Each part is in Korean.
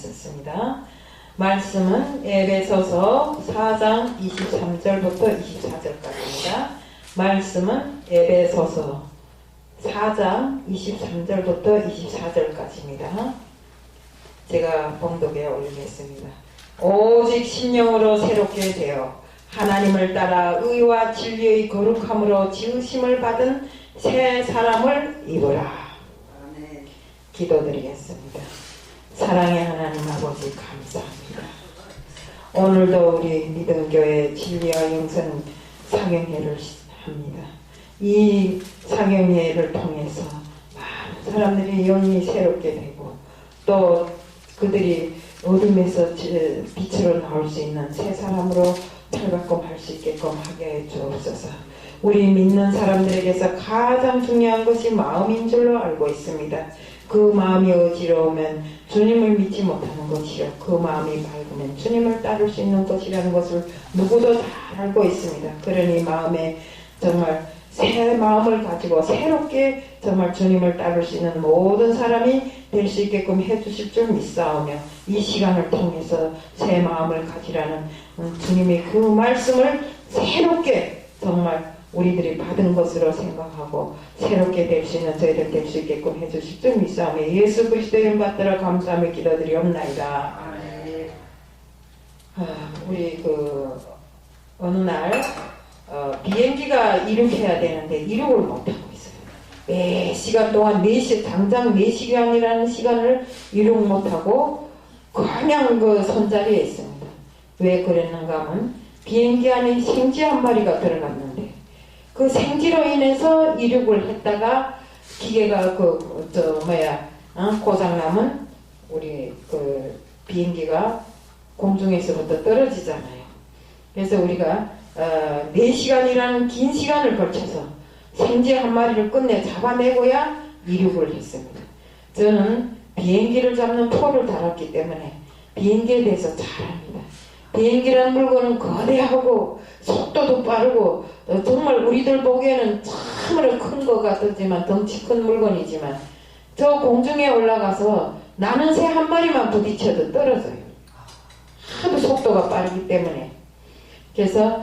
있었습니다. 말씀은 에베소서 4장 23절부터 24절까지입니다. 말씀은 에베소서 4장 23절부터 24절까지입니다. 제가 봉독에 올리겠습니다. 오직 심령으로 새롭게 되어 하나님을 따라 의와 진리의 거룩함으로 지으심을 받은 새 사람을 입으라. 기도드리겠습니다. 사랑의 하나님 아버지 감사합니다. 오늘도 우리 믿음교회 진리와 영생 사경회를 합니다. 이 사경회를 통해서 많은 사람들이 영이 새롭게 되고 또 그들이 어둠에서 빛으로 나올 수 있는 새 사람으로 탈바꿈할 수 있게끔 하게 해 주옵소서. 우리 믿는 사람들에게서 가장 중요한 것이 마음인 줄로 알고 있습니다. 그 마음이 어지러우면 주님을 믿지 못하는 것이요, 그 마음이 밝으면 주님을 따를 수 있는 것이라는 것을 누구도 다 알고 있습니다. 그러니 마음에 정말 새 마음을 가지고 새롭게 정말 주님을 따를 수 있는 모든 사람이 될 수 있게끔 해주실 줄 믿사오며 이 시간을 통해서 새 마음을 가지라는 주님의 그 말씀을 새롭게 정말 우리들이 받은 것으로 생각하고 새롭게 될 수 있는 저희들 될 수 있게끔 해주실 줄 믿사오며 예수 그리스도의 이름 받들어 감사하며 기도드리옵나이다. 우리 어느 날 비행기가 이륙해야 되는데 이륙을 못하고 있어요. 매 시간 동안 당장 4시간이라는 시간을 이륙 못하고 그냥 그 선자리에 있습니다. 왜 그랬는가 하면 비행기 안에 생쥐 한 마리가 들어갔는데 그 생쥐로 인해서 이륙을 했다가 기계가 고장나면 우리 비행기가 공중에서부터 떨어지잖아요. 그래서 우리가 4시간이라는 긴 시간을 걸쳐서 생쥐 한 마리를 끝내 잡아내고야 이륙을 했습니다. 저는 비행기를 잡는 포를 달았기 때문에 비행기에 대해서 잘 압니다. 비행기라는 물건은 거대하고 속도도 빠르고 정말 우리들 보기에는 참으로 큰 것 같지만 덩치 큰 물건이지만 저 공중에 올라가서 나는 새 한 마리만 부딪혀도 떨어져요. 하도 속도가 빠르기 때문에. 그래서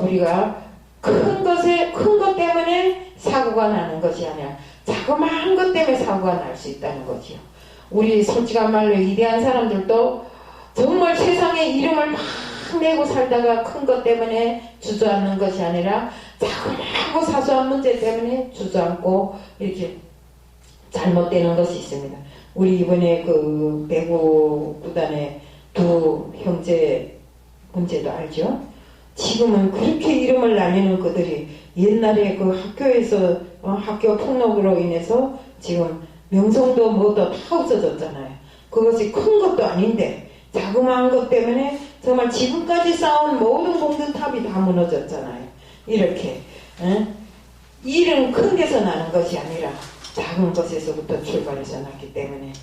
우리가 큰 것 때문에 사고가 나는 것이 아니라 자그마한 것 때문에 사고가 날 수 있다는 거지요. 우리 솔직한 말로 위대한 사람들도 정말 세상에 이름을 막 내고 살다가 큰 것 때문에 주저앉는 것이 아니라 자그마하고 사소한 문제 때문에 주저앉고 이렇게 잘못되는 것이 있습니다. 우리 이번에 배구 구단의 두 형제 문제도 알죠? 지금은 그렇게 이름을 날리는 그들이 옛날에 그 학교에서 학교 폭력으로 인해서 지금 명성도 뭐도 다 없어졌잖아요. 그것이 큰 것도 아닌데 자그마한 것 때문에 정말 지금까지 쌓은 모든 공든탑이 다 무너졌잖아요. 이렇게 일은 큰 데서 나는 것이 아니라 작은 것에서부터 출발해서 났기 때문에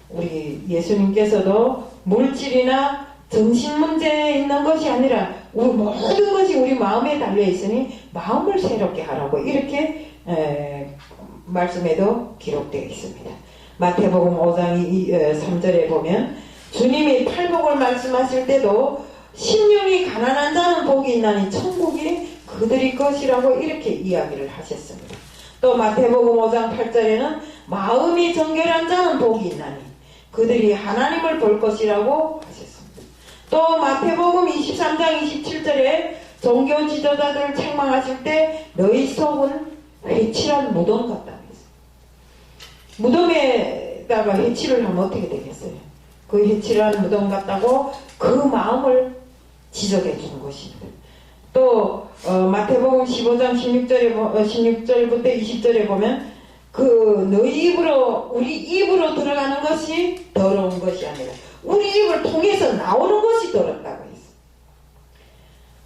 우리 예수님께서도 물질이나 정신 문제에 있는 것이 아니라 우리 모든 것이 우리 마음에 달려있으니 마음을 새롭게 하라고 이렇게 말씀에도 기록되어 있습니다. 마태복음 5장 3절에 보면 주님이 팔복을 말씀하실 때도 심령이 가난한 자는 복이 있나니 천국이 그들이 것이라고 이렇게 이야기를 하셨습니다. 또 마태복음 5장 8절에는 마음이 정결한 자는 복이 있나니 그들이 하나님을 볼 것이라고 하셨습니다. 또 마태복음 23장 27절에 종교 지도자들을 책망하실 때 너희 속은 회칠한 무덤 같다고 했어요. 무덤에다가 회칠을 하면 어떻게 되겠어요? 그 회칠한 무덤 같다고 그 마음을 지적해 주는 것입니다. 또 마태복음 15장 16절부터 20절에 보면 너희 입으로 우리 입으로 들어가는 것이 더러운 것이 아니라 우리 입을 통해서 나오는 것이 더럽다고 했어요.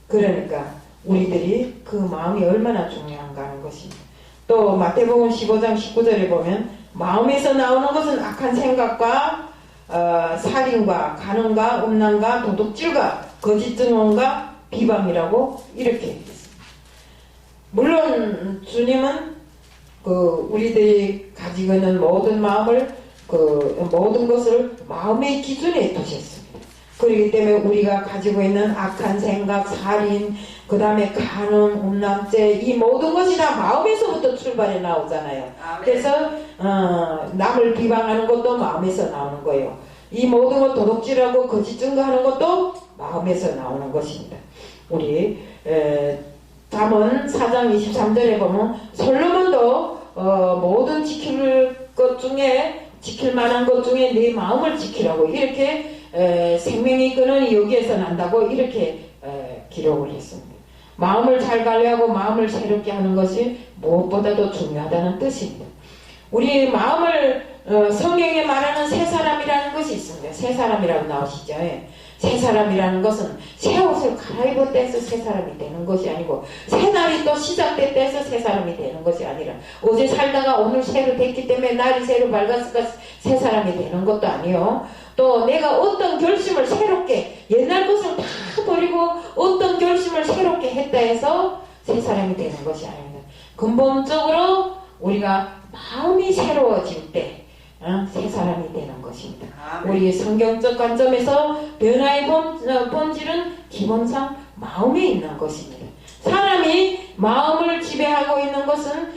그러니까 우리들이 그 마음이 얼마나 중요한가 하는 것입니다. 또 마태복음 15장 19절에 보면 마음에서 나오는 것은 악한 생각과 살인과 간음과 음란과 도둑질과 거짓 증언과 비방이라고 이렇게 했습니다. 물론 주님은 우리들이 가지고 있는 모든 마음을 그 모든 것을 마음의 기준에 두셨습니다. 그렇기 때문에 우리가 가지고 있는 악한 생각, 살인, 그 다음에 간음, 음란죄, 이 모든 것이 다 마음에서부터 출발해 나오잖아요. 그래서 남을 비방하는 것도 마음에서 나오는 거예요. 이 모든 것 도둑질하고 거짓 증거하는 것도 마음에서 나오는 것입니다. 우리 잠언 4장 23절에 보면 솔로몬도 모든 지킬 것 중에 지킬 만한 것 중에 네 마음을 지키라고 이렇게 생명이 끄는 여기에서 난다고 이렇게 기록을 했습니다. 마음을 잘 관리하고 마음을 새롭게 하는 것이 무엇보다도 중요하다는 뜻입니다. 우리 마음을 성경에 말하는 새 사람이라는 것이 있습니다. 새 사람이라고 나오시죠. 새 사람이라는 것은 새 옷을 갈아입을 때에서 새 사람이 되는 것이 아니고 새 날이 또 시작될 때에서 새 사람이 되는 것이 아니라 어제 살다가 오늘 새로 됐기 때문에 날이 새로 밝았으니까 새 사람이 되는 것도 아니요. 또 내가 어떤 결심을 새롭게 옛날 것을 다 버리고 어떤 결심을 새롭게 했다 해서 새 사람이 되는 것이 아닙니다. 근본적으로 우리가 마음이 새로워질 때 새 사람이 되는 것입니다. 우리 성경적 관점에서 변화의 본질은 기본상 마음에 있는 것입니다. 사람이 마음을 지배하고 있는 것은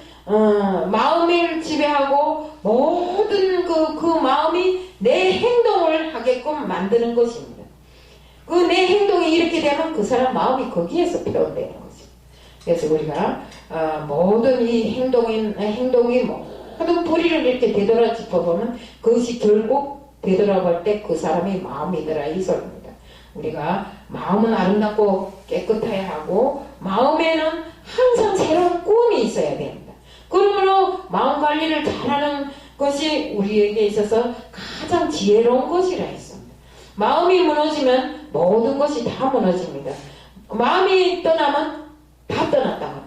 마음을 지배하고 모든 그 마음이 내 행동을 하게끔 만드는 것입니다. 그 내 행동이 이렇게 되면 그 사람 마음이 거기에서 표현되는 것입니다. 그래서 우리가 모든 이 행동이 모든 뿌리를 이렇게 되돌아 짚어보면 그것이 결국 되돌아볼 때 그 사람이 마음이더라 이 소리입니다. 우리가 마음은 아름답고 깨끗해야 하고 마음에는 항상 새로운 꿈이 있어야 됩니다. 그러므로 마음 관리를 잘하는 것이 우리에게 있어서 가장 지혜로운 것이라 했습니다. 마음이 무너지면 모든 것이 다 무너집니다. 마음이 떠나면 다 떠났다고 합니다.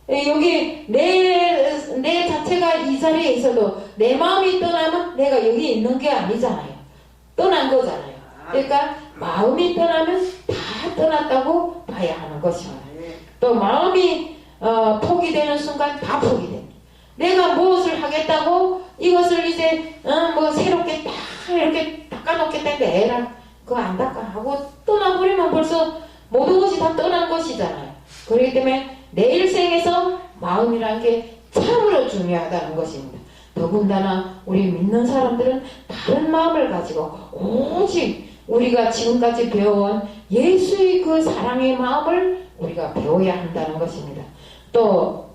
여기 내 자체가 이 자리에 있어도 내 마음이 떠나면 내가 여기 있는 게 아니잖아요. 떠난 거잖아요. 그러니까 마음이 떠나면 다 떠났다고 봐야 하는 것입니다. 또 마음이 포기되는 순간 다 포기됩니다. 내가 무엇을 하겠다고 이것을 이제 뭐 새롭게 딱 이렇게 닦아놓겠다는데 에라 그거 안 닦아 하고 떠나버리면 벌써 모든 것이 다 떠난 것이잖아요. 그렇기 때문에 내 일생에서 마음이라는 게 참으로 중요하다는 것입니다. 더군다나 우리 믿는 사람들은 다른 마음을 가지고 오직 우리가 지금까지 배워온 예수의 그 사랑의 마음을 우리가 배워야 한다는 것입니다. 또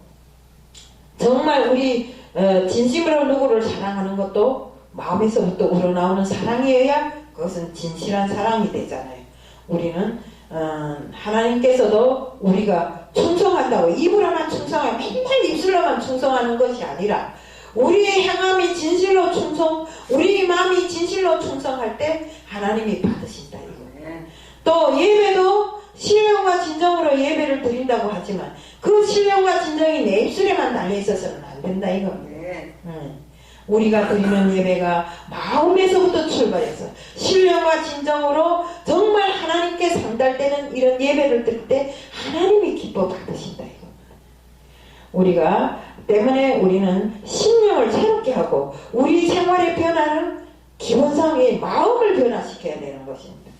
정말 우리 진심으로 누구를 사랑하는 것도 마음에서부터 우러나오는 사랑이어야 그것은 진실한 사랑이 되잖아요. 우리는 하나님께서도 우리가 충성한다고 입으로만 충성하고 맨날 입술로만 충성하는 것이 아니라 우리의 행함이 진실로 우리 마음이 진실로 충성할 때 하나님이 받으신다 이거예요. 또 예배도 신령과 진정으로 예배를 드린다고 하지만 그 신령과 진정이 내 입술에만 달려있어서는 안 된다 이겁니다. 우리가 드리는 예배가 마음에서부터 출발해서 신령과 진정으로 정말 하나님께 상달되는 이런 예배를 드릴 때 하나님이 기뻐 받으신다 이겁니다. 우리가 때문에 우리는 신령을 새롭게 하고 우리 생활의 변화는 기본상의 마음을 변화시켜야 되는 것입니다.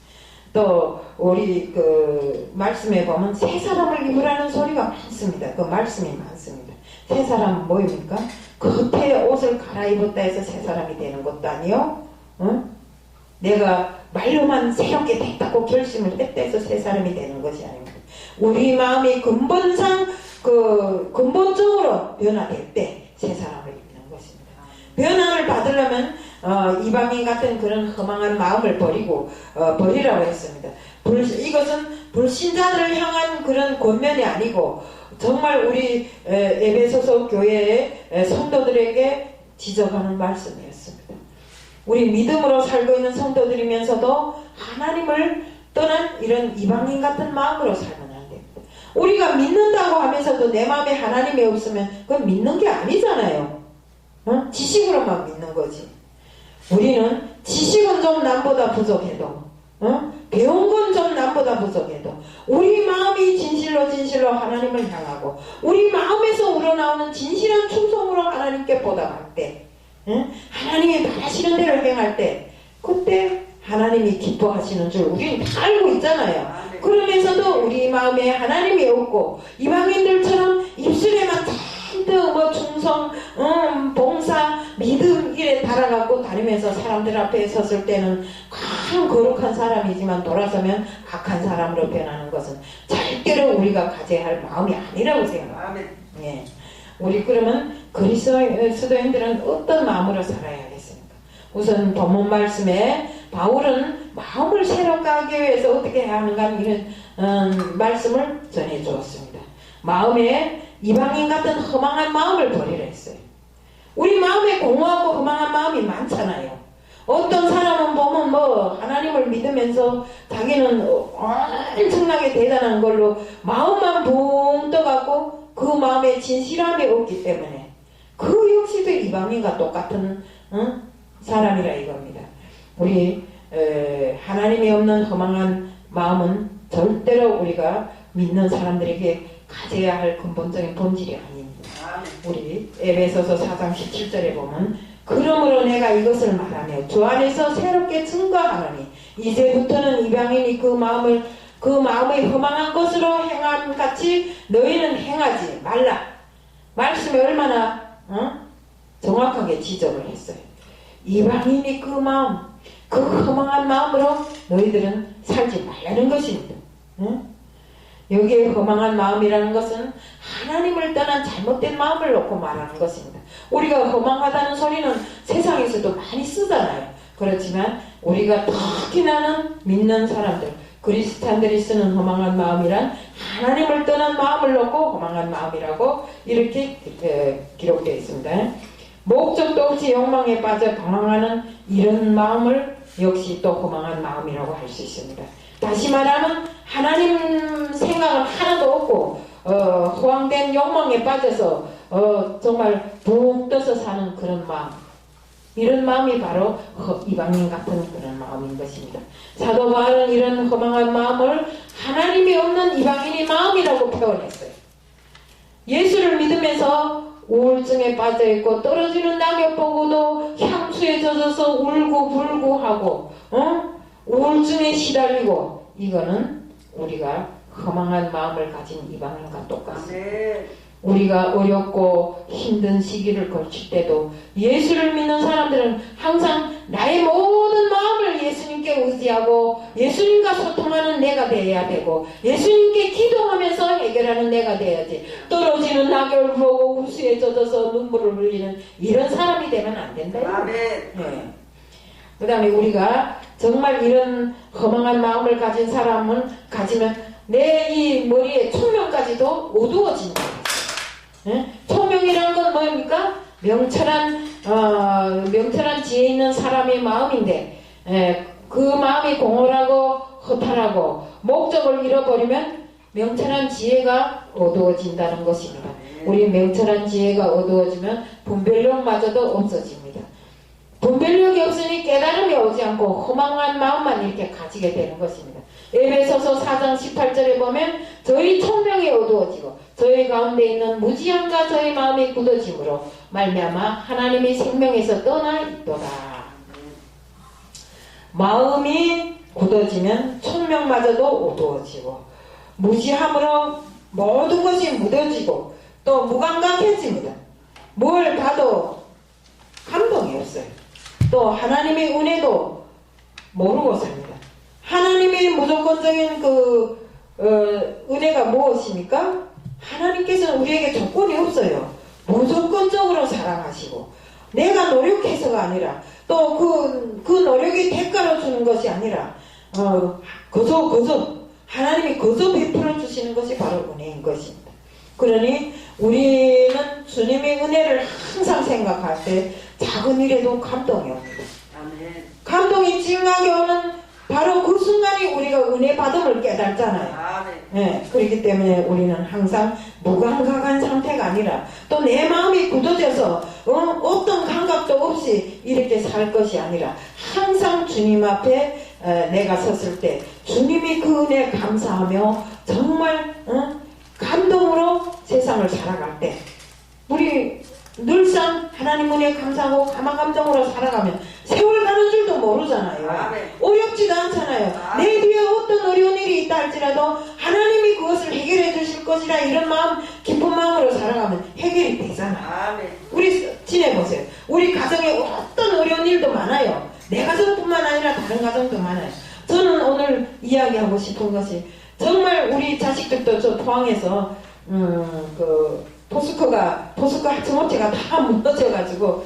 또 우리 그 말씀에 보면 새 사람을 입으라는 소리가 많습니다. 그 말씀이 많습니다. 새 사람은 뭐입니까? 겉에 옷을 갈아입었다 해서 새 사람이 되는 것도 아니요. 내가 말로만 새롭게 됐다고 결심을 했다 해서 새 사람이 되는 것이 아닙니다. 우리 마음이 근본적으로 변화될 때 새 사람을 입는 것입니다. 변화를 받으려면 이방인 같은 그런 허망한 마음을 버리라고 했습니다. 이것은 불신자들을 향한 그런 권면이 아니고 정말 우리 에베소서 교회의 성도들에게 지적하는 말씀이었습니다. 우리 믿음으로 살고 있는 성도들이면서도 하나님을 떠난 이런 이방인 같은 마음으로 살면 안 됩니다. 우리가 믿는다고 하면서도 내 마음에 하나님이 없으면 그건 믿는 게 아니잖아요. 지식으로만 믿는 거지. 우리는 지식은 좀 남보다 부족해도 배운 건 좀 남보다 부족해도 우리 마음이 진실로 하나님을 향하고 우리 마음에서 우러나오는 진실한 충성으로 하나님께 보답할 때 응? 하나님이 바라시는 대로 행할 때 그때 하나님이 기뻐하시는 줄 우리는 다 알고 있잖아요. 그러면서도 우리 마음에 하나님이 없고 이방인들처럼 입술에만 잔뜩 뭐 충성, 봉사, 믿음 이래 달아갖고 다니면서 사람들 앞에 섰을 때는 참 거룩한 사람이지만 돌아서면 악한 사람으로 변하는 것은 절대로 우리가 가져야 할 마음이 아니라고 생각합니다. 예. 우리 그러면 그리스도인들은 어떤 마음으로 살아야 하겠습니까? 우선 본문 말씀에 바울은 마음을 새롭게 하기 위해서 어떻게 해야 하는가 이런 말씀을 전해 주었습니다. 마음에 이방인 같은 허망한 마음을 버리라 했어요. 우리 마음에 공허하고 허망한 마음이 많잖아요. 어떤 사람은 보면 뭐 하나님을 믿으면서 자기는 엄청나게 대단한 걸로 마음만 붕 떠갖고 그 마음에 진실함이 없기 때문에 그 역시도 이방인과 똑같은 사람이라 이겁니다. 우리 하나님이 없는 허망한 마음은 절대로 우리가 믿는 사람들에게 가져야 할 근본적인 본질이 아닙니다. 우리 에베소서 4장 17절에 보면 그러므로 내가 이것을 말하며 주 안에서 새롭게 증거하노니 이제부터는 이방인이 그 마음의 허망한 것으로 행함 같이 너희는 행하지 말라. 말씀이 얼마나 정확하게 지적을 했어요. 이방인이 그 마음, 그 허망한 마음으로 너희들은 살지 말라는 것입니다. 여기에 허망한 마음이라는 것은 하나님을 떠난 잘못된 마음을 놓고 말하는 것입니다. 우리가 허망하다는 소리는 세상에서도 많이 쓰잖아요. 그렇지만 우리가 특히나는 믿는 사람들, 그리스찬들이 쓰는 허망한 마음이란 하나님을 떠난 마음을 놓고 허망한 마음이라고 이렇게 기록되어 있습니다. 목적도 없이 욕망에 빠져 방황하는 이런 마음을 역시 또 허망한 마음이라고 할 수 있습니다. 다시 말하면 하나님 생각은 하나도 없고 허황된 욕망에 빠져서 정말 붕 떠서 사는 그런 마음, 이런 마음이 바로 이방인 같은 그런 마음인 것입니다. 사도 바울은 이런 허망한 마음을 하나님이 없는 이방인의 마음이라고 표현했어요. 예수를 믿으면서 우울증에 빠져있고 떨어지는 낙엽 보고도 향수에 젖어서 울고 불고 하고 우울증에 시달리고, 이거는 우리가 허망한 마음을 가진 이방인과 똑같습니다. 우리가 어렵고 힘든 시기를 거칠 때도 예수를 믿는 사람들은 항상 나의 모든 마음을 예수님께 의지하고 예수님과 소통하는 내가 되어야 되고 예수님께 기도하면서 해결하는 내가 되어야지, 떨어지는 낙엽을 보고 우수에 젖어서 눈물을 흘리는 이런 사람이 되면 안 된다. 네. 그 다음에 우리가 정말 이런 허망한 마음을 가진 사람은 가지면 내 이 머리에 총명까지도 어두워진다. 총명이라는 건 뭡니까? 명철한 지혜 있는 사람의 마음인데, 그 마음이 공허하고 허탈하고 목적을 잃어버리면 명철한 지혜가 어두워진다는 것입니다. 우리 명철한 지혜가 어두워지면 분별력마저도 없어집니다. 분별력이 없으니 깨달음이 오지 않고 허망한 마음만 이렇게 가지게 되는 것입니다. 에베소서 4장 18절에 보면 저희 총명이 어두워지고 저희 가운데 있는 무지함과 저희 마음이 굳어짐으로 말미암아 하나님이 생명에서 떠나 있도다. 마음이 굳어지면 총명마저도 어두워지고 무지함으로 모든 것이 묻어지고 또 무감각해집니다. 뭘 봐도 감동이 없어요. 또 하나님의 은혜도 모르고 삽니다. 하나님의 무조건적인 은혜가 무엇입니까? 하나님께서는 우리에게 조건이 없어요. 무조건적으로 사랑하시고 내가 노력해서가 아니라 또 그 노력이 대가로 주는 것이 아니라 그저 하나님이 그저 베풀어 주시는 것이 바로 은혜인 것입니다. 그러니 우리는 주님의 은혜를 항상 생각할 때 작은 일에도 감동이 옵니다. 감동이 찡하게 오는 바로 그 순간이 우리가 은혜 받음을 깨닫잖아요. 네, 그렇기 때문에 우리는 항상 무감각한 상태가 아니라 또 내 마음이 굳어져서 어떤 감각도 없이 이렇게 살 것이 아니라 항상 주님 앞에 내가 섰을 때 주님이 그 은혜 감사하며 정말 감동으로 세상을 살아갈 때 우리 늘상 하나님 은혜에 감사하고 감사감정으로 살아가면 세월 가는 줄도 모르잖아요. 아멘. 어렵지도 않잖아요. 아멘. 내 뒤에 어떤 어려운 일이 있다 할지라도 하나님이 그것을 해결해 주실 것이라 이런 마음, 깊은 마음으로 살아가면 해결이 되잖아요. 아멘. 우리 지내보세요. 우리 가정에 어떤 어려운 일도 많아요. 내 가정뿐만 아니라 다른 가정도 많아요. 저는 오늘 이야기하고 싶은 것이 정말 우리 자식들도 저 포항에서 포스코 하청업체가 다 무너져가지고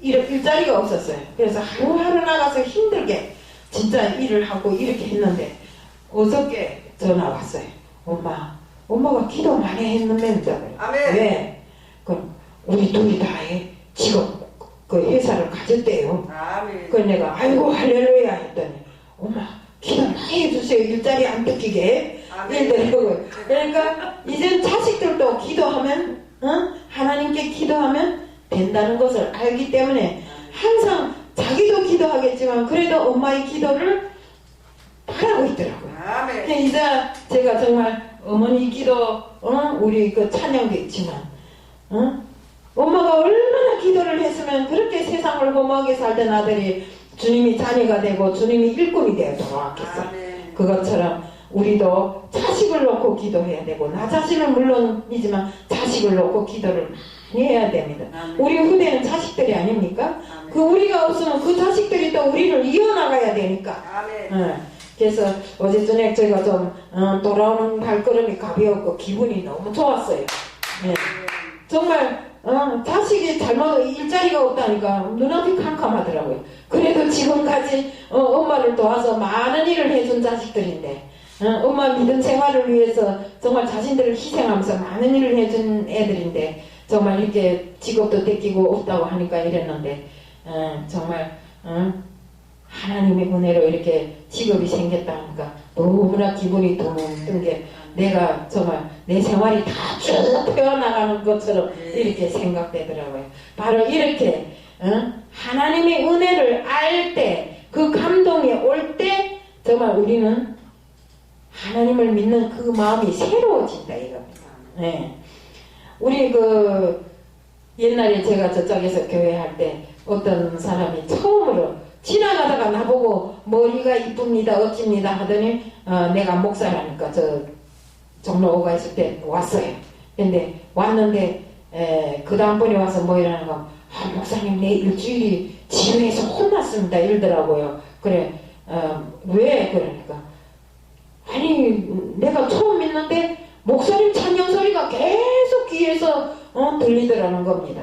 일자리가 없었어요. 그래서 하루하루 나가서 힘들게 진짜 일을 하고 이렇게 했는데 어저께 전화 왔어요. 엄마가 기도 많이 했는데 아멘. 왜? 그럼 우리 둘이 다 직업 그 회사를 가졌대요. 아멘. 그 내가 아이고 할렐루야 했더니 엄마 기도 많이 해주세요. 일자리 안 뜯기게. 일들하고. 그러니까 이젠 자식들도 기도하면 하나님께 기도하면 된다는 것을 알기 때문에 항상 자기도 기도하겠지만 그래도 엄마의 기도를 바라고 있더라고요. 아멘. 이제 제가 정말 어머니 기도 우리 그 찬양도 있지만 엄마가 얼마나 기도를 했으면 그렇게 세상을 허무하게 살던 아들이 주님이 자녀가 되고 주님이 일꾼이 되어 돌아왔겠어요. 아멘. 그것처럼 우리도 자식을 놓고 기도해야 되고 나 자신은 물론이지만 자식을 놓고 기도를 많이 해야 됩니다. 아멘. 우리 후대는 자식들이 아닙니까? 아멘. 그 우리가 없으면 그 자식들이 또 우리를 이어나가야 되니까. 아멘. 그래서 어제 저녁 저희가 좀 돌아오는 발걸음이 가벼웠고 기분이 너무 좋았어요. 정말 자식이 잘못 일자리가 없다니까 눈앞이 캄캄하더라고요. 그래도 지금까지 엄마를 도와서 많은 일을 해준 자식들인데 엄마 믿음 생활을 위해서 정말 자신들을 희생하면서 많은 일을 해준 애들인데 정말 이렇게 직업도 뺏기고 없다고 하니까 이랬는데 정말 하나님의 은혜로 이렇게 직업이 생겼다 하니까 너무나 기분이 드문 게 내가 정말 내 생활이 다 쭉 펴나가는 것처럼 이렇게 생각되더라고요. 바로 이렇게 하나님의 은혜를 알 때 그 감동이 올 때 정말 우리는 하나님을 믿는 그 마음이 새로워진다 이겁니다. 네. 우리 옛날에 제가 저쪽에서 교회 할 때 어떤 사람이 처음으로 지나가다가 나보고 머리가 이쁩니다 어찝니다 하더니 내가 목사라니까 저 종로가 있을 때 왔어요. 근데 왔는데 그 다음번에 와서 뭐 이러는 거 목사님 내 일주일이 지회에서 혼났습니다 이러더라고요. 그래 왜 그러니까 아니 내가 처음 믿는데 목사님 찬양 소리가 계속 귀에서 들리더라는 겁니다.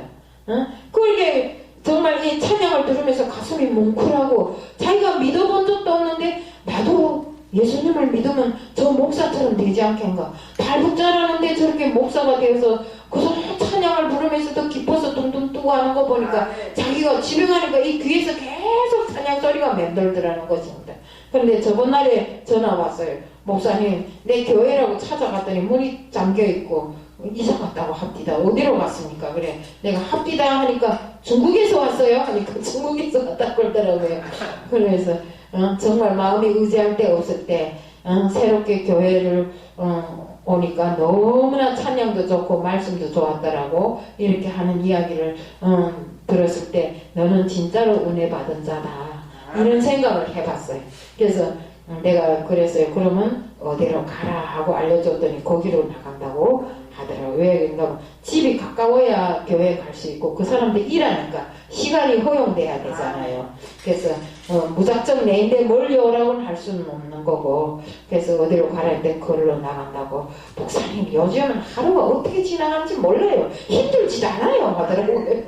그러게 정말 이 찬양을 들으면서 가슴이 뭉클하고 자기가 믿어본 적도 없는데 나도 예수님을 믿으면 저 목사처럼 되지 않겠는가. 발붙자라는데 저렇게 목사가 되어서 그 찬양을 부르면서도 기뻐서 둥둥 뜨고 하는 거 보니까 자기가 집에 가니까 이 귀에서 계속 찬양 소리가 맴돌더라는 것입니다. 그런데 저번 날에 전화 왔어요. 목사님 내 교회라고 찾아갔더니 문이 잠겨있고 이사 갔다고 합디다. 어디로 갔습니까? 그래 내가 합디다 하니까 중국에서 왔어요 하니까 중국에서 갔다 그러더라고요. 그래서 정말 마음이 의지할 데 없을 때 새롭게 교회를 오니까 너무나 찬양도 좋고 말씀도 좋았더라고 이렇게 하는 이야기를 들었을 때 너는 진짜로 은혜 받은 자다 이런 생각을 해봤어요. 그래서 내가 그랬어요. 그러면 어디로 가라 하고 알려줬더니 거기로 나간다고 하더라고요. 왜 그런가 집이 가까워야 교회에 갈 수 있고 그 사람들 일하니까 시간이 허용돼야 되잖아요. 그래서 무작정 내인데 멀리 오라고는 할 수는 없는 거고 그래서 어디로 가라 했더니 거리로 나간다고. 목사님 요즘은 하루가 어떻게 지나가는지 몰라요. 힘들지도 않아요 하더라고요.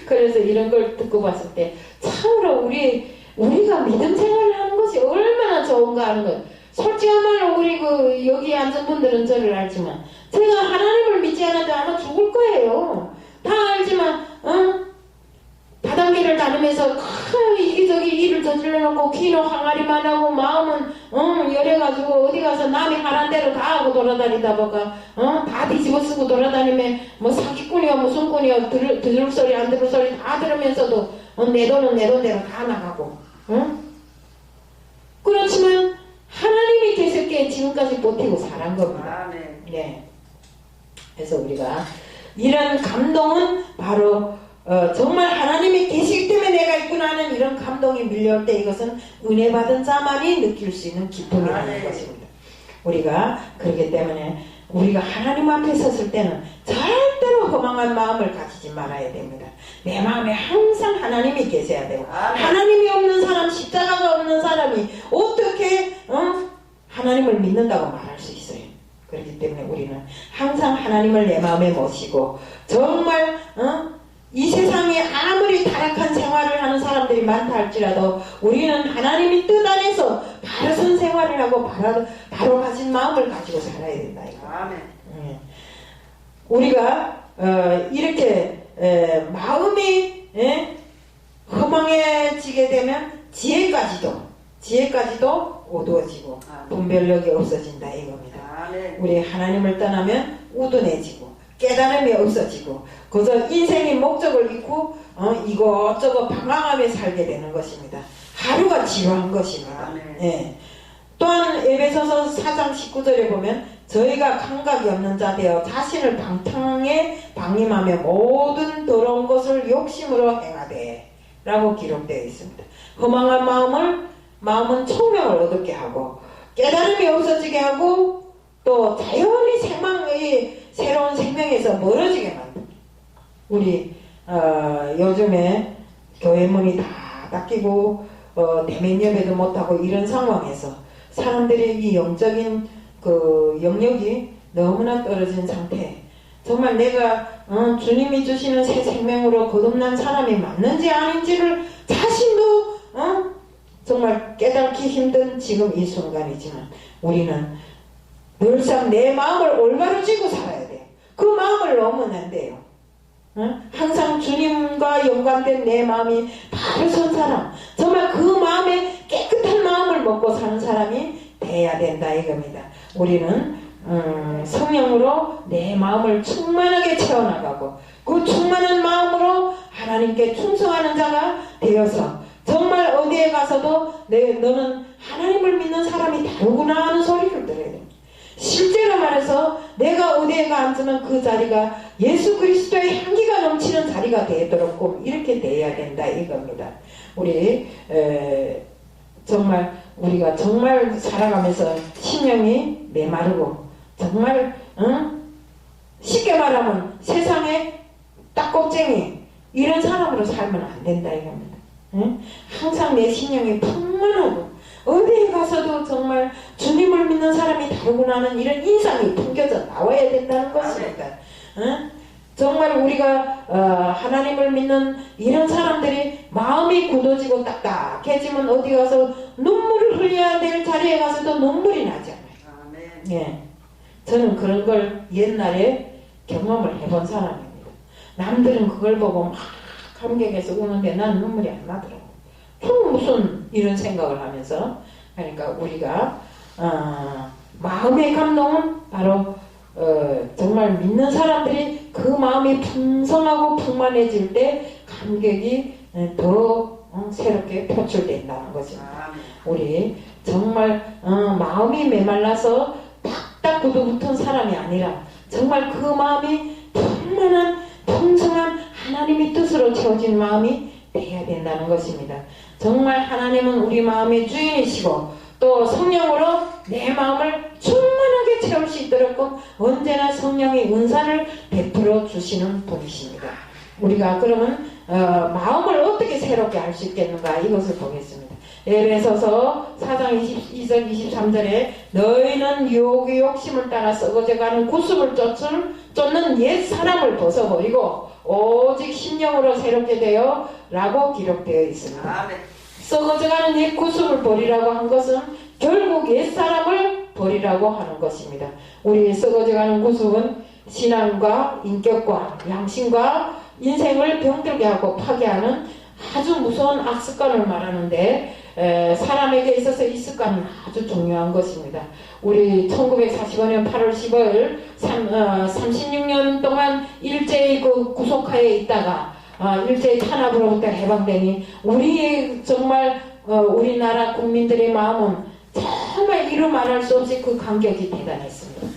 그래서 이런 걸 듣고 봤을 때 참으로 우리가 믿음 생활을 하는 것이 얼마나 좋은가 하는 것. 솔직한 말로 우리 여기 앉은 분들은 저를 알지만 제가 하나님을 믿지 않아도 아마 죽을 거예요. 다 알지만 바닷길을 다니면서 이기저기 일을 저질러놓고 귀는 항아리만 하고 마음은 열해가지고 어디 가서 남이 하란 대로 다 하고 돌아다니다 보가 다 뒤집어 쓰고 돌아다니면 뭐 사기꾼이요 무슨 꾼이요 들을 소리 안 들을 소리 다 들으면서도 내 돈은 내 돈대로 다 나가고 그렇지만 하나님이 계셨기에 지금까지 버티고 살한 겁니다. 아멘. 네. 그래서 우리가 이런 감동은 바로 정말 하나님이 계시기 때문에 내가 있구나 하는 이런 감동이 밀려올 때 이것은 은혜 받은 자만이 느낄 수 있는 기쁨이라는 것입니다. 우리가 그렇기 때문에 우리가 하나님 앞에 섰을 때는 절대로 허망한 마음을 가지지 말아야 됩니다. 내 마음에 항상 하나님이 계셔야 되고 하나님이 없는 사람, 십자가가 없는 사람이 어떻게 하나님을 믿는다고 말할 수 있어요. 그렇기 때문에 우리는 항상 하나님을 내 마음에 모시고 정말 이 세상에 아무리 타락한 생활을 하는 사람들이 많다 할지라도 우리는 하나님이 뜻 안에서 바르선 생활을 하고 바로 가진 마음을 가지고 살아야 된다. 이거. 아멘. 우리가 이렇게 마음이 허망해지게 되면 지혜까지도 어두워지고 분별력이 없어진다 이겁니다. 아멘. 우리 하나님을 떠나면 우둔해지고 깨달음이 없어지고 그저 인생의 목적을 잃고 이것저것 방황하며 살게 되는 것입니다. 하루가 지루한 것입니다. 예. 또한 에베소서 4장 19절에 보면 저희가 감각이 없는 자 되어 자신을 방탕에 방임하며 모든 더러운 것을 욕심으로 행하되 라고 기록되어 있습니다. 허망한 마음은 총명을 얻게 하고 깨달음이 없어지게 하고 또 자연히 새로운 생명에서 멀어지게 만듭니다. 우리 요즘에 교회 문이 다 닫히고 대면 예배도 못하고 이런 상황에서 사람들의 이 영적인 그 영역이 너무나 떨어진 상태. 정말 내가 주님이 주시는 새 생명으로 거듭난 사람이 맞는지 아닌지를 자신도 정말 깨닫기 힘든 지금 이 순간이지만 우리는 늘상 내 마음을 올바로 쥐고 살아야 돼요. 그 마음을 놓으면 안 돼요. 항상 주님과 연관된 내 마음이 바로 선 사람, 정말 그 마음에 깨끗한 마음을 먹고 사는 사람이 돼야 된다 이겁니다. 우리는 성령으로 내 마음을 충만하게 채워나가고 그 충만한 마음으로 하나님께 충성하는 자가 되어서 정말 어디에 가서도 너는 하나님을 믿는 사람이 다르구나 하는 소리를 들어야 됩니다. 실제로 말해서 내가 어디에 앉으면 그 자리가 예수 그리스도의 향기가 넘치는 자리가 되도록 꼭 이렇게 돼야 된다 이겁니다. 우리 정말 우리가 정말 살아가면서 심령이 메마르고 정말 쉽게 말하면 세상에 딱꼭쟁이 이런 사람으로 살면 안 된다 이겁니다. 항상 내 심령이 풍만하고 어디에 가서도 정말 주님을 믿는 사람이 다르구나 하는 이런 인상이 풍겨져 나와야 된다는 것입니다. 정말 우리가 하나님을 믿는 이런 사람들이 마음이 굳어지고 딱딱해지면 어디 가서 눈물을 흘려야 될 자리에 가서도 눈물이 나지 않아요. 예. 저는 그런 걸 옛날에 경험을 해본 사람입니다. 남들은 그걸 보고 막 감격해서 우는데 난 눈물이 안 나더라고요. 무슨 이런 생각을 하면서 그러니까 우리가 마음의 감동은 바로 정말 믿는 사람들이 그 마음이 풍성하고 풍만해질 때 감격이 더 새롭게 표출된다는 것입니다. 우리 정말 마음이 메말라서 딱딱 굳어붙은 사람이 아니라 정말 그 마음이 풍만한 풍성한 하나님의 뜻으로 채워진 마음이 돼야 된다는 것입니다. 정말 하나님은 우리 마음의 주인이시고 또 성령으로 내 마음을 충만하게 채울 수 있도록 언제나 성령의 은사를 베풀어 주시는 분이십니다. 우리가 그러면 마음을 어떻게 새롭게 할 수 있겠는가 이것을 보겠습니다. 에베소서 4장 22절 23절에 너희는 유혹의 욕심을 따라 썩어져가는 구습을 쫓는 옛 사람을 벗어버리고 오직 심령으로 새롭게 되어 라고 기록되어 있습니다. 아멘. 썩어져가는 옛 구습을 버리라고 한 것은 결국 옛 사람을 버리라고 하는 것입니다. 우리 썩어져가는 구습은 신앙과 인격과 양심과 인생을 병들게 하고 파괴하는 아주 무서운 악습관을 말하는데 사람에게 있어서 이 습관은 아주 중요한 것입니다. 우리 1945년 8월 15일 36년 동안 일제의 그 구속하에 있다가 일제의 탄압으로부터 해방되니 우리 정말 우리나라 국민들의 마음은 정말 이루 말할 수 없이 그 감격이 대단했습니다.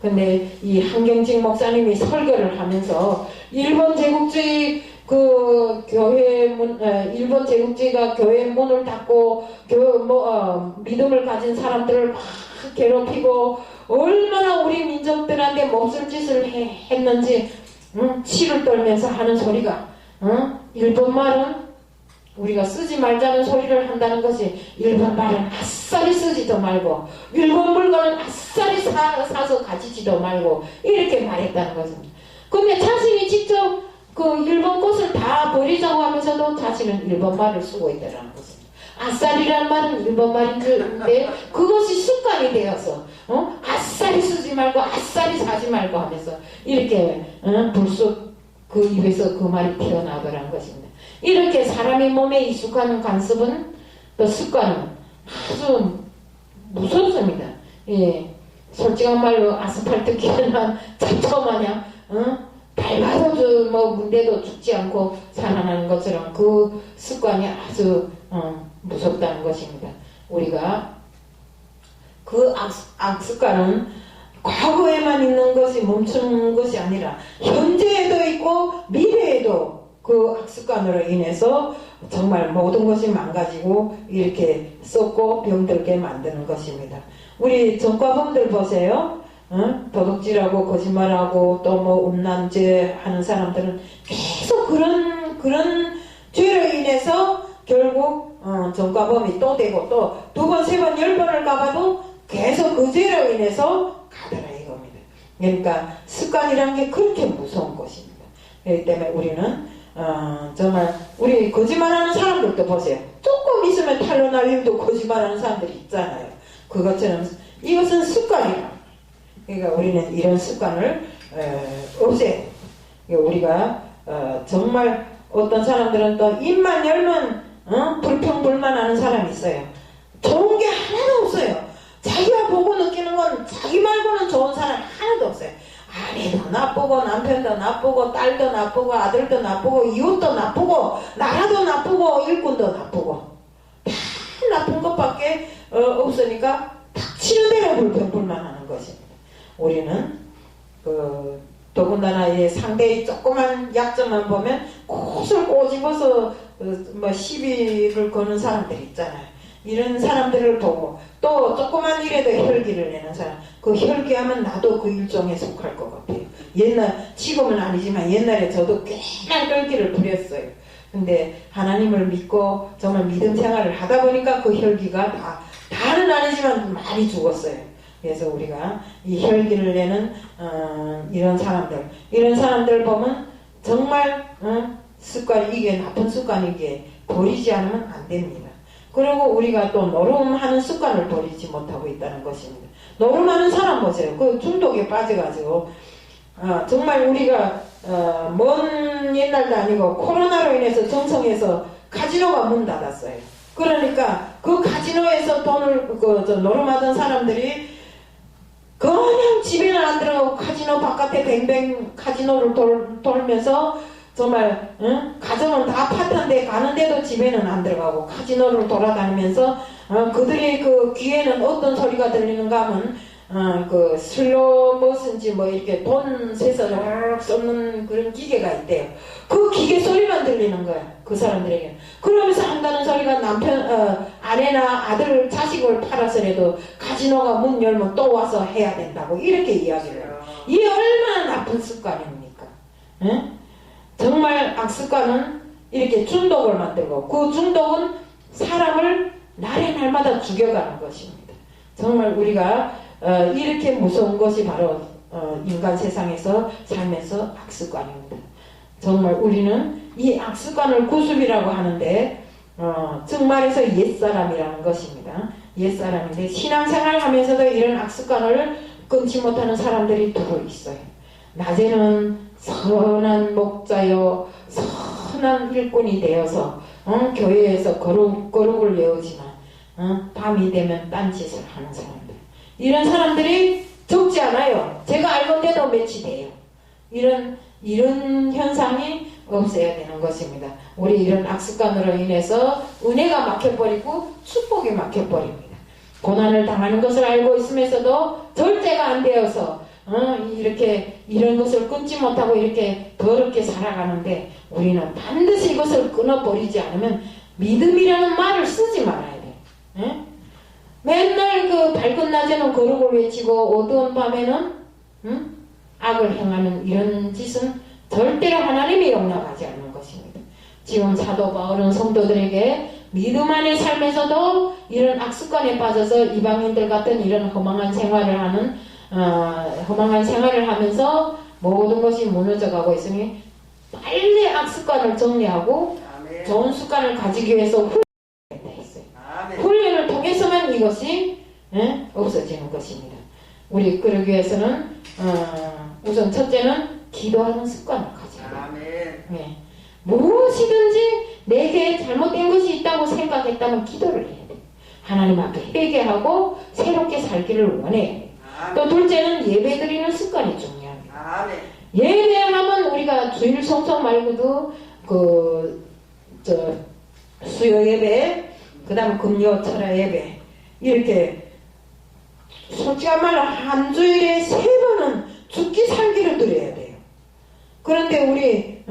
근데 이 한경직 목사님이 설교를 하면서 일본 제국주의 그 교회 일본 제국주의가 교회 문을 닫고 믿음을 가진 사람들을 막 괴롭히고 얼마나 우리 민족들한테 몹쓸 짓을 했는지 치를 떨면서 하는 소리가 일본 말은 우리가 쓰지 말자는 소리를 한다는 것이 일본 말은 아싸리 쓰지도 말고 일본 물건은 아싸리 사서 가지지도 말고 이렇게 말했다는 것입니다. 근데 자신이 직접 그 일본 것을 다 버리자고 하면서도 자신은 일본 말을 쓰고 있다는 것입니다. 아싸리라는 말은 일본 말인데 그것이 습관이 되어서 아싸리 쓰지 말고 아싸리 사지 말고 하면서 이렇게 불쑥 그 입에서 그 말이 튀어나오더라는 것입니다. 이렇게 사람의 몸에 익숙한 관습은 또 습관은 아주 무섭습니다. 예, 솔직한 말로 아스팔트 기어난 잡초 마냥 밟아도 뭐 문대도 죽지 않고 살아나는 것처럼 그 습관이 아주 무섭다는 것입니다. 우리가 그 악습관은 과거에만 있는 것이 멈추는 것이 아니라 현재에도 있고 미래에도 그 악습관으로 인해서 정말 모든 것이 망가지고 이렇게 썩고 병들게 만드는 것입니다. 우리 전과범들 보세요. 도둑질하고 거짓말하고 또 뭐 음란죄 하는 사람들은 계속 그런 죄로 인해서 결국 전과범이 또 되고 또 두 번, 세 번, 10번을 가봐도 계속 그 죄로 인해서 가더라 이겁니다. 그러니까 습관이란 게 그렇게 무서운 것입니다. 그렇기 때문에 우리는 정말 우리 거짓말하는 사람들도 보세요. 조금 있으면 탈로 날림도 거짓말하는 사람들이 있잖아요. 그것처럼 이것은 습관이라. 그러니까 우리는 이런 습관을 없애. 우리가 정말 어떤 사람들은 또 입만 열면 불평불만하는 사람이 있어요. 좋은 게 하나도 없어요. 자기가 보고 느끼는 건 자기 말고는 좋은 사람 하나도 없어요. 아내도 나쁘고 남편도 나쁘고 딸도 나쁘고 아들도 나쁘고 이웃도 나쁘고 나라도 나쁘고 일꾼도 나쁘고 다 나쁜 것밖에 없으니까 닥치는 대로 불평불만하는 것입니다. 우리는 더군다나 상대의 조그만 약점만 보면 곳을 꼬집어서 뭐 시비를 거는 사람들이 있잖아요. 이런 사람들을 보고 또 조그만 일에도 혈기를 내는 사람, 그 혈기하면 나도 그 일종에 속할 것 같아요. 지금은 아니지만 옛날에 저도 꽤나 혈기를 부렸어요. 근데 하나님을 믿고 정말 믿음 생활을 하다 보니까 그 혈기가 다는 아니지만 많이 죽었어요. 그래서 우리가 이 혈기를 내는 이런 사람들 보면 정말 습관이 이게 나쁜 습관이기에 버리지 않으면 안 됩니다. 그리고 우리가 또 노름하는 습관을 버리지 못하고 있다는 것입니다. 노름하는 사람 보세요. 그 중독에 빠져가지고 정말 우리가 먼 옛날도 아니고 코로나로 인해서 정성에서 카지노가 문 닫았어요. 그러니까 그 카지노에서 돈을 노름하던 사람들이 그냥 집에는 안 들어가고 카지노 바깥에 뱅뱅 카지노를 돌면서 정말 가정은 다 파탄데 가는데도 집에는 안 들어가고 카지노를 돌아다니면서 그들의 그 귀에는 어떤 소리가 들리는가 하면 그 슬로머스인지 뭐 이렇게 돈 세서 쏟는 그런 기계가 있대요. 그 기계 소리만 들리는 거야. 그 사람들에게. 그러면서 한다는 소리가 아내나 아들 자식을 팔아서라도 카지노가 문 열면 또 와서 해야 된다고 이렇게 이야기를 해요. 이게 얼마나 나쁜 습관입니까? 정말 악습관은 이렇게 중독을 만들고 그 중독은 사람을 날마다 죽여가는 것입니다. 정말 우리가 이렇게 무서운 것이 바로 인간 세상에서 살면서 악습관입니다. 정말 우리는 이 악습관을 구습이라고 하는데 정말에서 옛사람이라는 것입니다. 옛사람인데 신앙생활 하면서도 이런 악습관을 끊지 못하는 사람들이 두고 있어요. 낮에는 선한 목자요 선한 일꾼이 되어서 교회에서 거룩을 외우지만 밤이 되면 딴짓을 하는 사람들, 이런 사람들이 적지 않아요. 제가 알건대도 몇이 돼요. 이런 현상이 없어야 되는 것입니다. 우리 이런 악습관으로 인해서 은혜가 막혀버리고 축복이 막혀버립니다. 고난을 당하는 것을 알고 있으면서도 절제가 안 되어서 이렇게 이런 것을 끊지 못하고 이렇게 더럽게 살아가는데 우리는 반드시 이것을 끊어버리지 않으면 믿음이라는 말을 쓰지 말아야 돼. 예? 맨날 그 밝은 낮에는 거룩을 외치고 어두운 밤에는 악을 행하는 이런 짓은 절대로 하나님이 용납하지 않는 것입니다. 지금 사도 바울은 성도들에게 믿음 안의 삶에서도 이런 악습관에 빠져서 이방인들 같은 이런 허망한 생활을 하면서 모든 것이 무너져가고 있으니 빨리 악습관을 정리하고 아멘. 좋은 습관을 가지기 위해서 훈련을 했어요. 아멘. 훈련을 통해서만 이것이 없어지는 것입니다. 우리 그러기 위해서는 우선 첫째는 기도하는 습관을 가져야 돼요. 아멘. 무엇이든지 내게 잘못된 것이 있다고 생각했다면 기도를 해야 돼. 하나님 앞에 회개하고 새롭게 살기를 원해. 또 둘째는 예배드리는 습관이 중요합니다. 아멘. 예배하면 우리가 주일 성성 말고도 수요 예배, 그 다음 금요 철야 예배 이렇게 솔직한 말로 한 주일에 3번은 죽기 살기를 드려야 돼요. 그런데 우리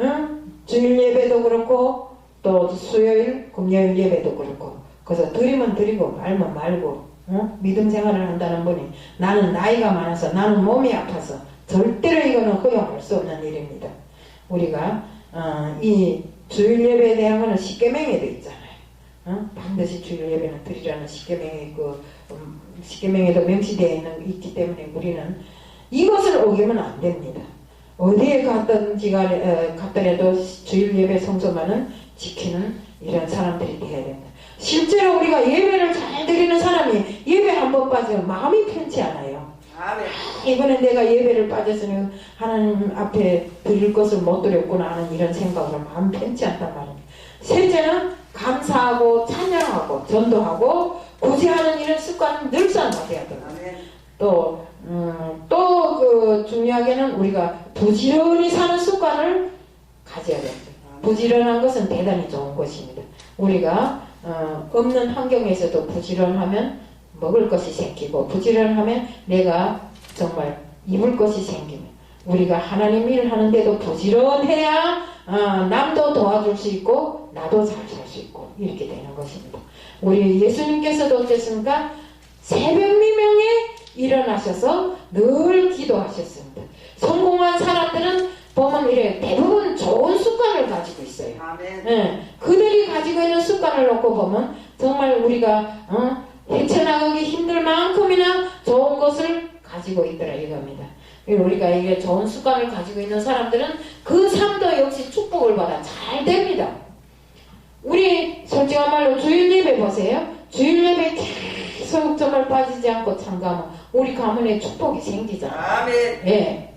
주일 예배도 그렇고 또 수요일 금요일 예배도 그렇고 그래서 드리면 드리고 말면 말고 믿음 생활을 한다는 분이 나는 나이가 많아서 나는 몸이 아파서 절대로 이거는 허용할 수 없는 일입니다. 우리가 이 주일 예배에 대한 거는 십계명에도 있잖아요. 반드시 주일 예배는 드리라는 십계명이 있고 십계명에도 명시되어 있기 때문에 우리는 이것을 어기면 안 됩니다. 어디에 갔더라도 주일 예배 성소만은 지키는 이런 사람들이 되어야 됩니다. 실제로 우리가 예배를 잘 드리는 사람이 예배 한 번 빠지면 마음이 편치 않아요. 아멘. 이번에 내가 예배를 빠졌으니 하나님 앞에 드릴 것을 못 드렸구나 하는 이런 생각으로 마음 편치 않단 말입니다. 셋째는 감사하고 찬양하고 전도하고 구제하는 이런 습관은 늘상 가져야 됩니다. 또 중요하게는 우리가 부지런히 사는 습관을 가져야 됩니다. 부지런한 것은 대단히 좋은 것입니다. 우리가 없는 환경에서도 부지런하면 먹을 것이 생기고 부지런하면 내가 정말 입을 것이 생기면 우리가 하나님 일을 하는데도 부지런해야 남도 도와줄 수 있고 나도 잘 살 수 있고 이렇게 되는 것입니다. 우리 예수님께서도 어땠습니까? 새벽 미명에 일어나셔서 늘 기도하셨습니다. 성공한 사람들은 보면 이래 대부분 좋은 습관을 가지고 있어요. 아멘. 그들이 가지고 있는 습관을 놓고 보면 정말 우리가 헤쳐나가기 힘들 만큼이나 좋은 것을 가지고 있더라 이겁니다. 우리가 이게 좋은 습관을 가지고 있는 사람들은 그 삶도 역시 축복을 받아 잘 됩니다. 우리 솔직한 말로 주일 예배 보세요. 주일 예배 계속 정말 빠지지 않고 참가하면 우리 가문에 축복이 생기잖아요. 아멘. 예.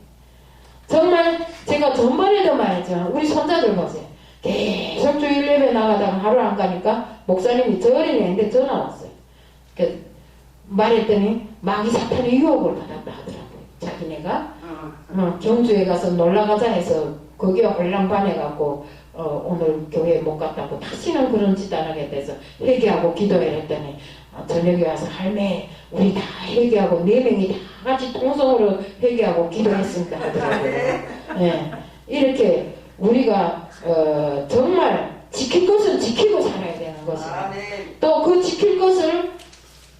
정말 제가 전번에도 말했지만 우리 손자들 보세요. 계속 주일 예배 나가다가 하루 안 가니까 목사님이 저 어린애인데 전화 왔어요. 말했더니 마귀 사탄의 유혹을 받았다 하더라고요. 자기네가 경주에 가서 놀러가자 해서 거기에 홀랑반해갖고 오늘 교회에 못 갔다고 다시는 그런 짓 안 하게 돼서 회개하고 기도를 했더니 저녁에 와서 할매 우리 다 회개하고 4명이 다 같이 통성으로 회개하고 기도했습니다 하더라고요. 예, 이렇게 우리가 정말 지킬 것은 지키고 살아야 되는 것입니다. 또 그 지킬 것을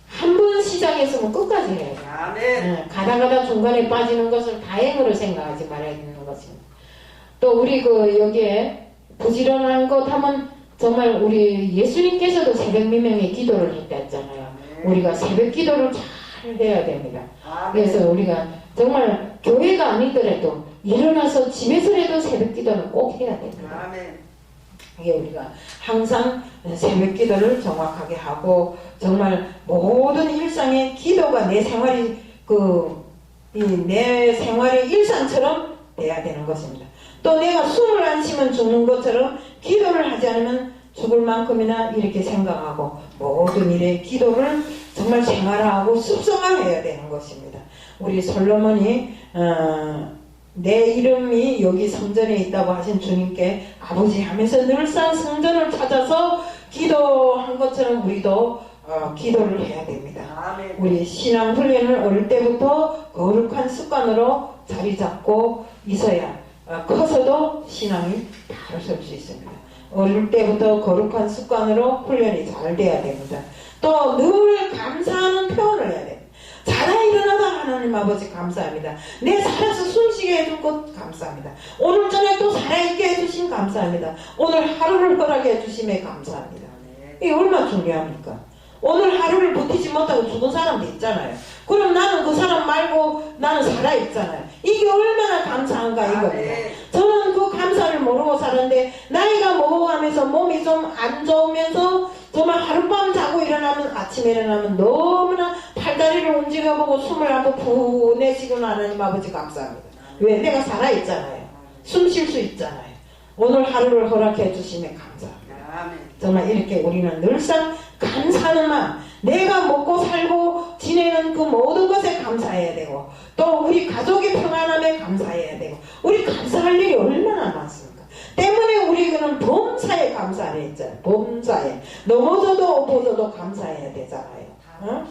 한 번 시작했으면 끝까지 해야 돼요. 아멘. 가다가다 중간에 빠지는 것을 다행으로 생각하지 말아야 되는 것입니다. 또 우리 여기에 부지런한 것 하면 정말 우리 예수님께서도 새벽 미명에 기도를 했다 했잖아요. 우리가 새벽 기도를 잘 해야 됩니다. 그래서 우리가 정말 교회가 아니더라도 일어나서 집에서라도 새벽 기도는 꼭 해야 됩니다. 이게 우리가 항상 새벽 기도를 정확하게 하고 정말 모든 일상의 기도가 내 생활이 내 생활의 일상처럼 돼야 되는 것입니다. 또 내가 숨을 안 쉬면 죽는 것처럼 기도를 하지 않으면 죽을 만큼이나 이렇게 생각하고 모든 일에 기도를 정말 생활화하고 습성화해야 되는 것입니다. 우리 솔로몬이 내 이름이 여기 성전에 있다고 하신 주님께 아버지 하면서 늘상 성전을 찾아서 기도한 것처럼 우리도 기도를 해야 됩니다. 아멘. 우리 신앙 훈련을 어릴 때부터 거룩한 습관으로 자리 잡고 있어야 커서도 신앙이 바로 설 수 있습니다. 어릴 때부터 거룩한 습관으로 훈련이 잘 돼야 됩니다. 또 늘 감사하는 표현을 해야 됩니다. 자다 일어나다 하나님 아버지 감사합니다. 내 살아서 숨쉬게 해준 것 감사합니다. 오늘 저녁 또 살아있게 해주신 감사합니다. 오늘 하루를 허락해 주심에 감사합니다. 이게 얼마나 중요합니까? 오늘 하루를 버티지 못하고 죽은 사람도 있잖아요. 그럼 나는 그 사람 말고 나는 살아있잖아요. 이게 얼마나 감사한가 이겁니다. 저는 그 감사를 모르고 살았는데 나이가 먹어가면서 몸이 좀 안 좋으면서 정말 하룻밤 자고 일어나면 아침에 일어나면 너무나 팔다리를 움직여보고 숨을 한번 푹 내쉬고는 하나님 아버지 감사합니다. 왜? 내가 살아있잖아요. 숨 쉴 수 있잖아요. 오늘 하루를 허락해 주시면 감사합니다. 정말 이렇게 우리는 늘상 감사하는 마음, 내가 먹고 살고 지내는 그 모든 것에 감사해야 되고 또 우리 가족의 평안함에 감사해야 되고 우리 감사할 일이 얼마나 많습니까? 때문에 우리는 범사에 감사를 했잖아요. 범사에 넘어져도 엎어져도 감사해야 되잖아요. 어?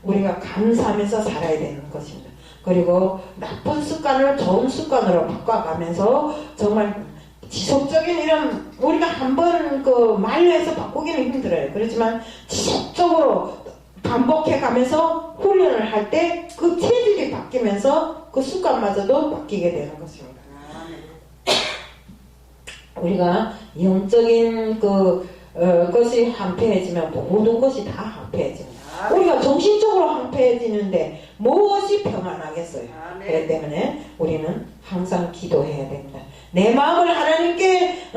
우리가 감사하면서 살아야 되는 것입니다. 그리고 나쁜 습관을 좋은 습관으로 바꿔가면서 정말 지속적인 이런 우리가 한번 그 말로 해서 바꾸기는 힘들어요. 그렇지만 지속적으로 반복해 가면서 훈련을 할 때 그 체질이 바뀌면서 그 습관마저도 바뀌게 되는 것입니다. 우리가 영적인 것이 한패해지면 모든 것이 다 한패해집니다. 우리가 정신적으로 한패해지는데 무엇이 평안하겠어요? 그렇기 때문에 우리는 항상 기도해야 됩니다. 내 마음을 하나님께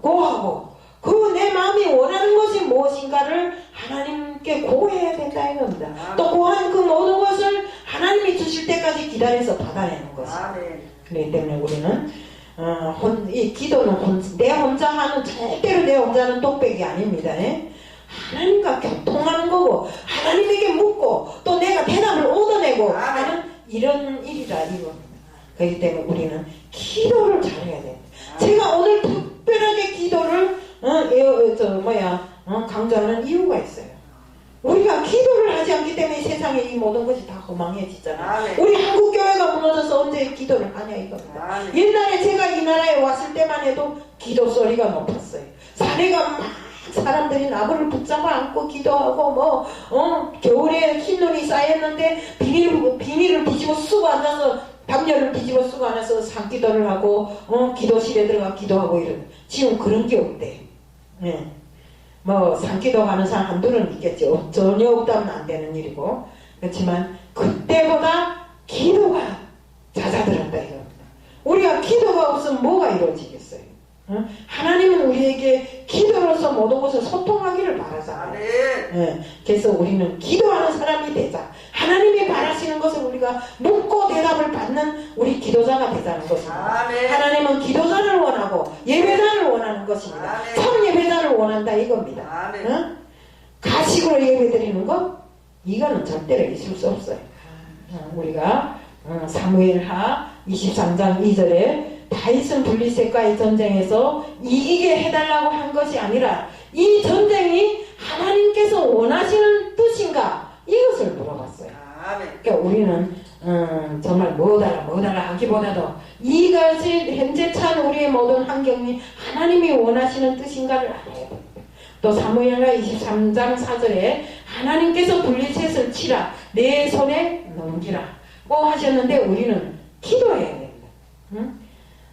고하고 그 내 마음이 원하는 것이 무엇인가를 하나님께 고해야 된다 이겁니다. 또 고한 그 모든 것을 하나님이 주실 때까지 기다려서 받아내는 것입니다. 그렇기 때문에 우리는 이 기도는 내 혼자 하는 절대로 내 혼자 하는 독백이 아닙니다. 예? 하나님과 교통하는 거고 하나님에게 묻고 또 내가 대답을 얻어내고 하는 이런 일이라 이겁니다. 그렇기 때문에 우리는 기도를 잘해야 됩니다. 제가 오늘 특별하게 기도를 강조하는 이유가 있어요. 우리가 기도를 하지 않기 때문에 세상에 이 모든 것이 다 허망해지잖아요. 우리 한국교회가 무너져서 언제 기도를 하냐 이겁니다. 옛날에 제가 이 나라에 왔을 때만 해도 기도 소리가 높았어요. 사내가 막 사람들이 나무를 붙잡아 안고 기도하고 겨울에 흰눈이 쌓였는데 비닐을 뒤집어 쓰고 앉아서 담요를 뒤집어 쓰고 앉아서 산기도를 하고 기도실에 들어가 기도하고 이런. 지금 그런 게 없대. 네. 산기도 가는 사람 한둘은 있겠죠. 전혀 없다면 안 되는 일이고. 그렇지만 그때보다 기도가 잦아들었다 이겁니다. 우리가 기도가 없으면 뭐가 이루어지겠어요? 하나님은 우리에게 기도로서 모든 것을 소통하기를 바라잖아요. 네. 그래서 우리는 기도하는 사람이 되자. 하나님이 바라시는 것을 우리가 묻고 대답을 받는 우리 기도자가 되자는 것입니다. 하나님은 기도자를 원하고 예배자를 원하는 것입니다. 참 예배자를 원한다 이겁니다. 가식으로 예배드리는 것? 이거는 절대로 있을 수 없어요. 우리가 사무엘하 23장 2절에 다윗은 블리셋과의 전쟁에서 이기게 해달라고 한 것이 아니라 이 전쟁이 하나님께서 원하시는 뜻인가 이것을 물어봤어요. 그러니까 우리는 정말 뭐달라 하기보다도 이것이 현재 찬 우리의 모든 환경이 하나님이 원하시는 뜻인가를 알아야 됩니다. 또 사무엘하 23장 4절에 하나님께서 블리셋을 치라 내 손에 넘기라 하셨는데 우리는 기도해야 됩니다.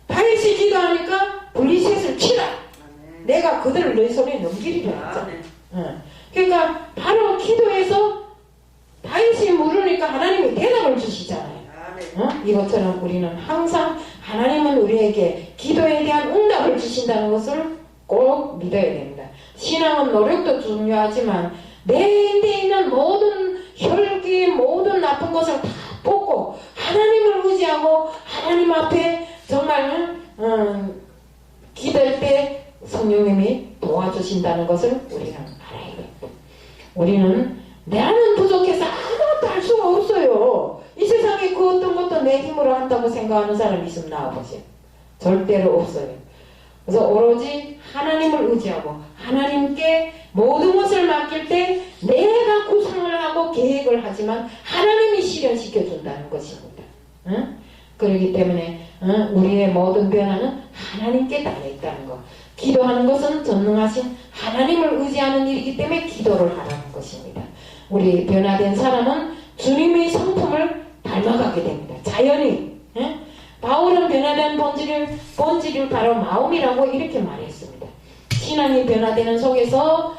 다윗이 기도하니까 블리셋을 치라. 내가 그들을 내 손에 넘기리라 했잖아. 그러니까 바로 기도해서 다윗이 물으니까 하나님이 대답을 주시잖아요. 이것처럼 우리는 항상 하나님은 우리에게 기도에 대한 응답을 주신다는 것을 꼭 믿어야 됩니다. 신앙은 노력도 중요하지만 내인데 있는 모든 혈기 모든 나쁜 것을 다 뽑고 하나님을 의지하고 하나님 앞에 정말 기도할 때 성령님이 도와주신다는 것을 우리는 알아야 됩니다. 우리는 나는 부족해서 아무것도 할 수가 없어요. 이 세상에 그 어떤 것도 내 힘으로 한다고 생각하는 사람이 있으면 나와보세요. 절대로 없어요. 그래서 오로지 하나님을 의지하고 하나님께 모든 것을 맡길 때 내 말씀을 하지만 하나님이 실현시켜 준다는 것입니다. 응? 그렇기 때문에 우리의 모든 변화는 하나님께 달려있다는 것. 기도하는 것은 전능하신 하나님을 의지하는 일이기 때문에 기도를 하라는 것입니다. 우리 변화된 사람은 주님의 성품을 닮아가게 됩니다. 자연히. 바울은 변화된 본질을 바로 마음이라고 이렇게 말했습니다. 신앙이 변화되는 속에서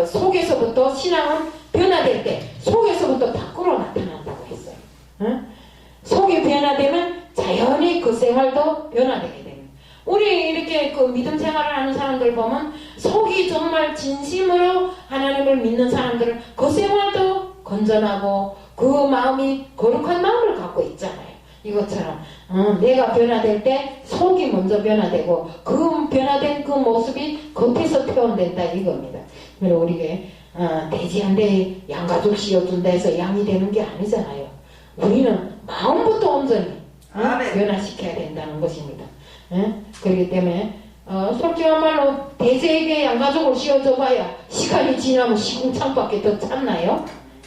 속에서부터 신앙은 변화될 때 속에서부터 밖으로 나타난다고 했어요. 속이 변화되면 자연히 그 생활도 변화되게 됩니다. 우리 이렇게 그 믿음 생활을 하는 사람들 보면 속이 정말 진심으로 하나님을 믿는 사람들은 그 생활도 건전하고 그 마음이 거룩한 마음을 갖고 있잖아요. 이것처럼 내가 변화될 때 속이 먼저 변화되고 그 변화된 그 모습이 겉에서 표현된다 이겁니다. 그리고 우리가 돼지 한 대에 양가죽 씌워준다 해서 양이 되는 게 아니잖아요. 우리는 마음부터 온전히 변화시켜야 된다는 것입니다. 그렇기 때문에 솔직한 말로 돼지에게 양가죽을 씌워줘봐야 시간이 지나면 시궁창밖에 더 찾나요?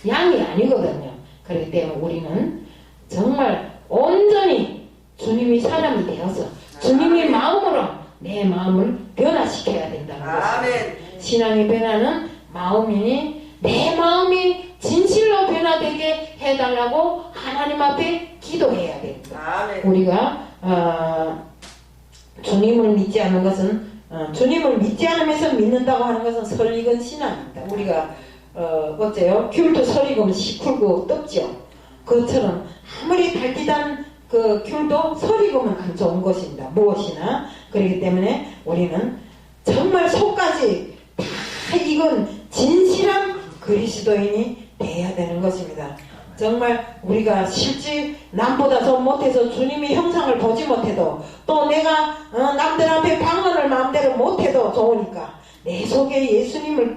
양이 아니거든요. 그렇기 때문에 우리는 정말 온전히 주님이 사람이 되어서 주님의 마음으로 내 마음을 변화시켜야 된다는 것입니다. 신앙의 변화는 마음이니 내 마음이 진실로 변화되게 해달라고 하나님 앞에 기도해야 됩니다. 우리가 주님을 믿지 않는 것은 주님을 믿지 않으면서 믿는다고 하는 것은 설익은 신앙입니다. 우리가 어째요? 귤도 설익으면 시풀고 뜯죠. 그것처럼 아무리 달디단 그 귤도 설익으면 안 좋은 것입니다. 무엇이나. 그렇기 때문에 우리는 정말 속까지 다 익은 진실한 그리스도인이 돼야 되는 것입니다. 정말 우리가 실제 남보다 더 못해서 주님의 형상을 보지 못해도 또 내가 남들 앞에 방언을 마음대로 못해도 좋으니까 내 속에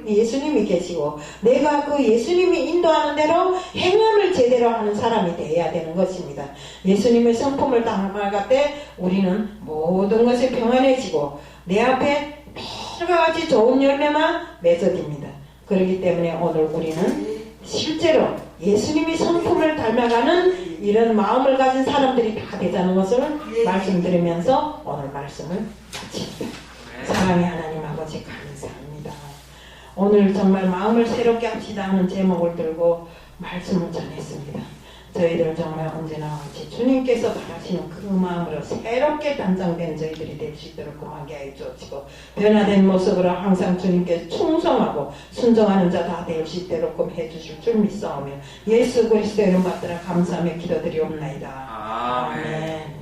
예수님이 계시고 내가 그 예수님이 인도하는 대로 행함을 제대로 하는 사람이 되어야 되는 것입니다. 예수님의 성품을 담아갈 때 우리는 모든 것이 평안해지고 내 앞에 매일과 같이 좋은 열매만 맺어집니다. 그렇기 때문에 오늘 우리는 실제로 예수님이 성품을 닮아가는 이런 마음을 가진 사람들이 다 되자는 것을 말씀드리면서 오늘 말씀을 마칩니다. 사랑의 하나님 아버지 감사합니다. 오늘 정말 마음을 새롭게 합시다 하는 제목을 들고 말씀을 전했습니다. 저희들 정말 언제나 같이 주님께서 바라시는 그 마음으로 새롭게 단장된 저희들이 될 수 있도록 고하게 하여 주옵시고 변화된 모습으로 항상 주님께 충성하고 순종하는 자 다 될 수 있도록 해주실 줄 믿사오며 예수 그리스도의 이름 받들어 감사하며 기도드리옵나이다. 아멘.